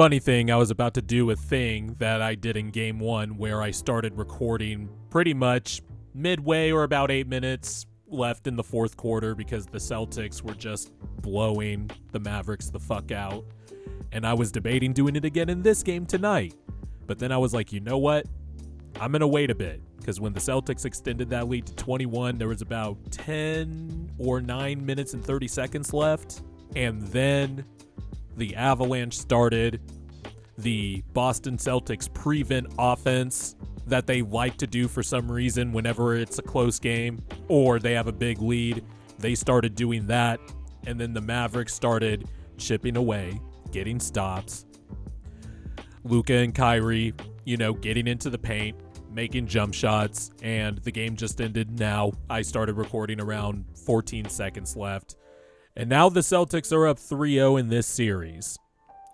Funny thing, I was about to do a thing that I did in game 1 where I started recording pretty much midway or about 8 minutes left in the fourth quarter because the Celtics were just blowing the Mavericks the fuck out. And I was debating doing it again in this game tonight. But then I was like, you know what? I'm going to wait a bit because when the Celtics extended that lead to 21, there was about 10 or 9 minutes and 30 seconds left. And then the avalanche started. The Boston Celtics prevent offense that they like to do for some reason whenever it's a close game or they have a big lead. They started doing that. And then the Mavericks started chipping away, getting stops. Luka and Kyrie, getting into the paint, making jump shots, and the game just ended now. I started recording around 14 seconds left. And now the Celtics are up 3-0 in this series.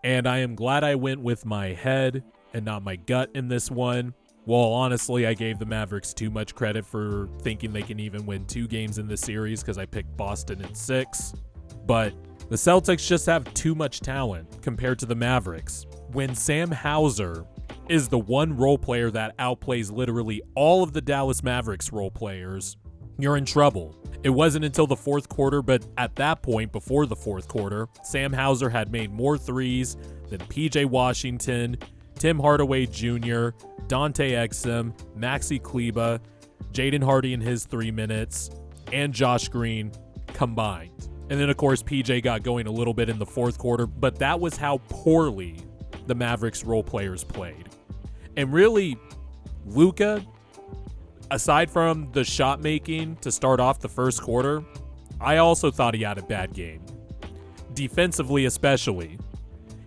And I am glad I went with my head and not my gut in this one. Well, honestly, I gave the Mavericks too much credit for thinking they can even win 2 games in this series because I picked Boston in 6. But the Celtics just have too much talent compared to the Mavericks. When Sam Hauser is the one role player that outplays literally all of the Dallas Mavericks role players, you're in trouble. It wasn't until the fourth quarter, but at that point, before the fourth quarter, Sam Hauser had made more threes than PJ Washington, Tim Hardaway Jr., Dante Exum, Maxi Kleber, Jaden Hardy in his 3 minutes, and Josh Green combined. And then, of course, PJ got going a little bit in the fourth quarter, but that was how poorly the Mavericks role players played. And really, Luka, aside from the shot making to start off the first quarter, I also thought he had a bad game. Defensively especially.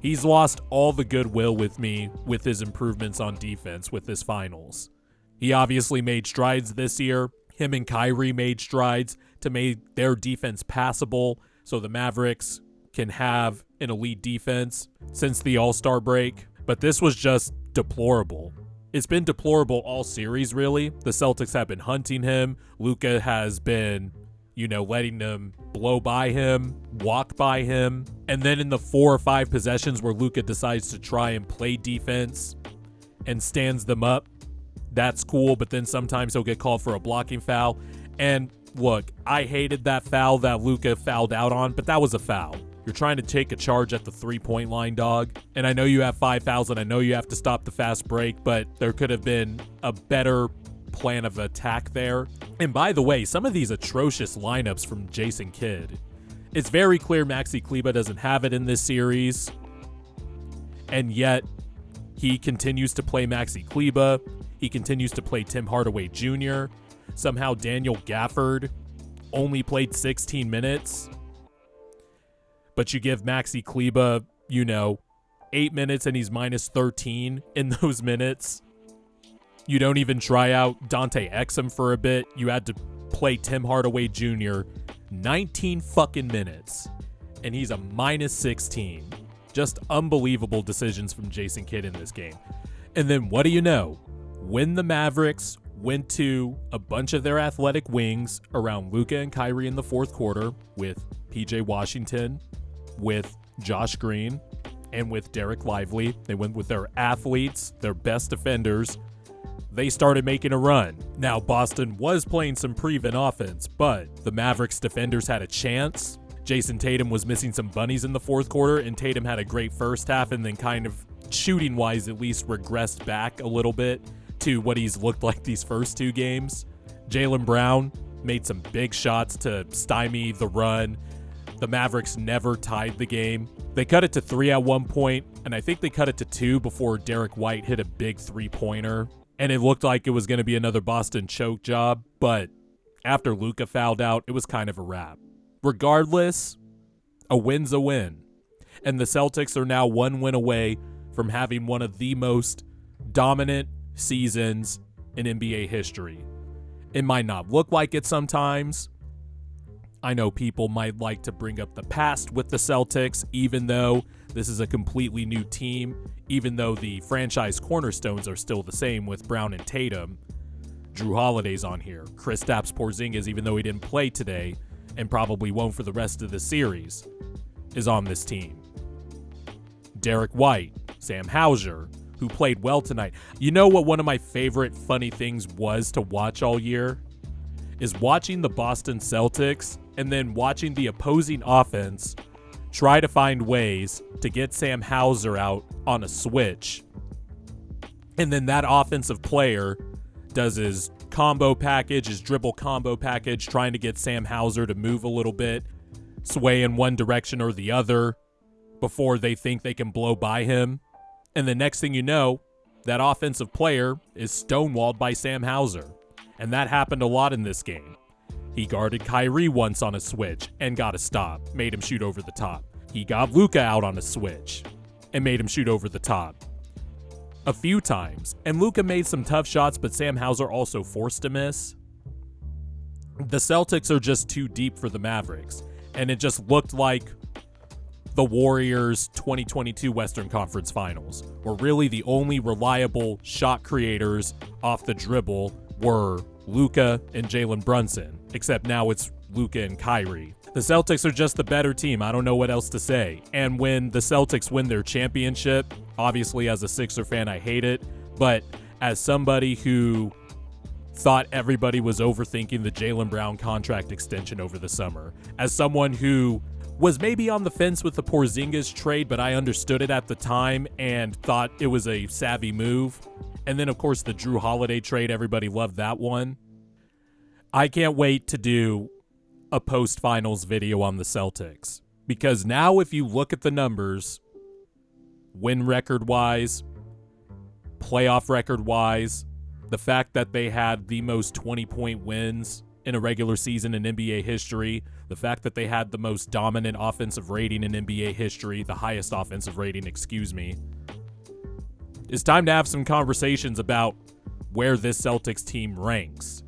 He's lost all the goodwill with me with his improvements on defense with his finals. He obviously made strides this year. Him and Kyrie made strides to make their defense passable so the Mavericks can have an elite defense since the All-Star break. But this was just deplorable. It's been deplorable all series, really. The Celtics have been hunting him. Luka has been, letting them blow by him, walk by him. And then in the 4 or 5 possessions where Luka decides to try and play defense and stands them up, that's cool. But then sometimes he'll get called for a blocking foul. And look, I hated that foul that Luka fouled out on, but that was a foul. You're trying to take a charge at the 3-point line, dog. And I know you have 5 fouls, and I know you have to stop the fast break, but there could have been a better plan of attack there. And by the way, some of these atrocious lineups from Jason Kidd. It's very clear Maxi Kleber doesn't have it in this series. And yet, he continues to play Maxi Kleber. He continues to play Tim Hardaway Jr. Somehow Daniel Gafford only played 16 minutes. But you give Maxi Kleber, 8 minutes and he's minus 13 in those minutes. You don't even try out Dante Exum for a bit. You had to play Tim Hardaway Jr. 19 fucking minutes. And he's a minus 16. Just unbelievable decisions from Jason Kidd in this game. And then what do you know? When the Mavericks went to a bunch of their athletic wings around Luka and Kyrie in the fourth quarter with PJ Washington, with Josh Green, and with Derek Lively. They went with their athletes, their best defenders. They started making a run. Now, Boston was playing some prevent offense, but the Mavericks defenders had a chance. Jason Tatum was missing some bunnies in the fourth quarter, and Tatum had a great first half and then kind of shooting-wise at least regressed back a little bit to what he's looked like these first 2 games. Jaylen Brown made some big shots to stymie the run. The Mavericks never tied the game. They cut it to 3 at one point, and I think they cut it to 2 before Derek White hit a big 3-pointer. And it looked like it was going to be another Boston choke job, but after Luka fouled out, it was kind of a wrap. Regardless, a win's a win. And the Celtics are now 1 win away from having one of the most dominant seasons in NBA history. It might not look like it sometimes. I know people might like to bring up the past with the Celtics, even though this is a completely new team, even though the franchise cornerstones are still the same with Brown and Tatum. Drew Holiday's on here. Kristaps Porzingis, even though he didn't play today and probably won't for the rest of the series, is on this team. Derek White, Sam Hauser, who played well tonight. You know what one of my favorite funny things was to watch all year? Is watching the Boston Celtics and then watching the opposing offense try to find ways to get Sam Hauser out on a switch. And then that offensive player does his combo package, his dribble combo package, trying to get Sam Hauser to move a little bit, sway in one direction or the other before they think they can blow by him. And the next thing you know, that offensive player is stonewalled by Sam Hauser. And that happened a lot in this game. He guarded Kyrie once on a switch and got a stop, made him shoot over the top. He got Luka out on a switch and made him shoot over the top a few times. And Luka made some tough shots, but Sam Hauser also forced a miss. The Celtics are just too deep for the Mavericks. And it just looked like the Warriors 2022 Western Conference Finals, where really the only reliable shot creators off the dribble were Luka and Jalen Brunson, except now it's Luka and Kyrie. The Celtics are just the better team. I don't know what else to say. And when the Celtics win their championship, obviously as a Sixer fan, I hate it. But as somebody who thought everybody was overthinking the Jaylen Brown contract extension over the summer, as someone who was maybe on the fence with the Porzingis trade, but I understood it at the time and thought it was a savvy move. And then, of course, the Drew Holiday trade, everybody loved that one. I can't wait to do a post-finals video on the Celtics, because now if you look at the numbers, win record-wise, playoff record-wise, the fact that they had the most 20-point wins in a regular season in NBA history, the fact that they had the most dominant offensive rating in NBA history, the highest offensive rating, it's time to have some conversations about where this Celtics team ranks.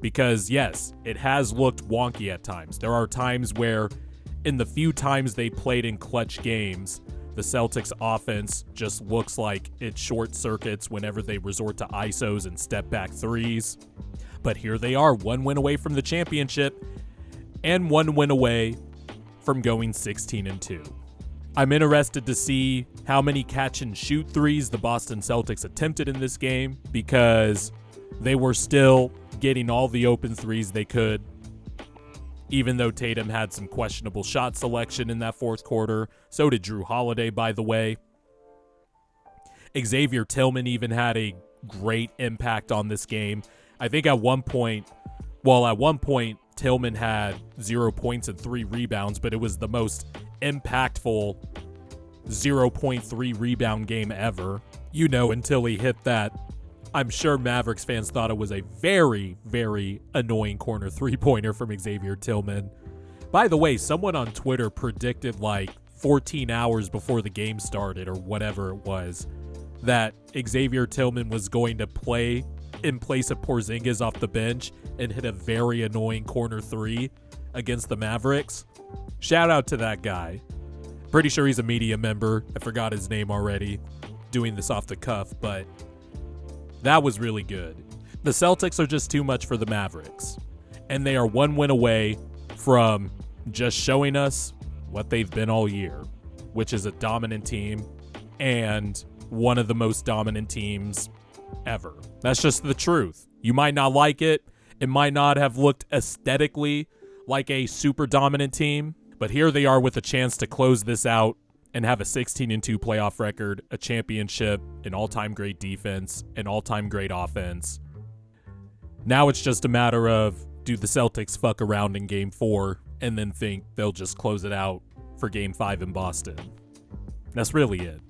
Because yes, it has looked wonky at times. There are times where in the few times they played in clutch games, the Celtics offense just looks like it short circuits whenever they resort to ISOs and step back threes. But here they are, one win away from the championship and one win away from going 16-2. I'm interested to see how many catch and shoot threes the Boston Celtics attempted in this game, because they were still getting all the open threes they could, even though Tatum had some questionable shot selection in that fourth quarter. So did Drew Holiday, by the way. Xavier Tillman even had a great impact on this game. I think at one point, Tillman had 0 points and 3 rebounds, but it was the most impactful 0.3 rebound game ever. Until he hit that, I'm sure Mavericks fans thought it was a very, very annoying corner three-pointer from Xavier Tillman. By the way, someone on Twitter predicted like 14 hours before the game started or whatever it was that Xavier Tillman was going to play in place of Porzingis off the bench and hit a very annoying corner three against the Mavericks. Shout out to that guy. Pretty sure he's a media member. I forgot his name already, doing this off the cuff, but that was really good. The Celtics are just too much for the Mavericks, and they are one win away from just showing us what they've been all year, which is a dominant team and one of the most dominant teams ever. That's just the truth. You might not like it. It might not have looked aesthetically like a super dominant team, but here they are with a chance to close this out and have a 16-2 playoff record, a championship, an all-time great defense, an all-time great offense. Now it's just a matter of, do the Celtics fuck around in Game 4 and then think they'll just close it out for Game 5 in Boston? That's really it.